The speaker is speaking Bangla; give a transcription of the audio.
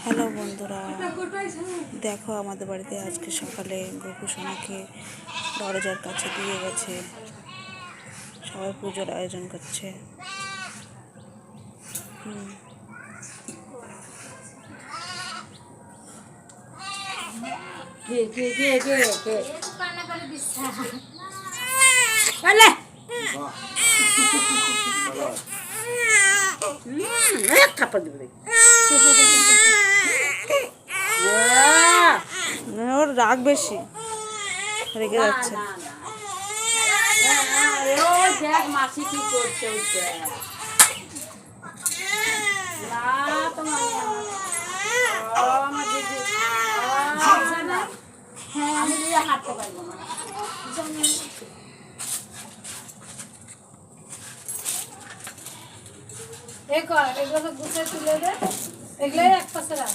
হ্যালো বন্ধুরা, দেখো আমাদের বাড়িতে আজকে সকালে গোপু সোনাকে দরজার কাছে দিয়ে গেছে। সবাই পুজোর আয়োজন করছে। ওর রাগ বেশি, রেগে যাচ্ছে। মাসি কি করছে আমি হাঁটতে পারবো না। এগুলো গুছিয়ে তুলে দে, এগুলো এক পাশে রাখ।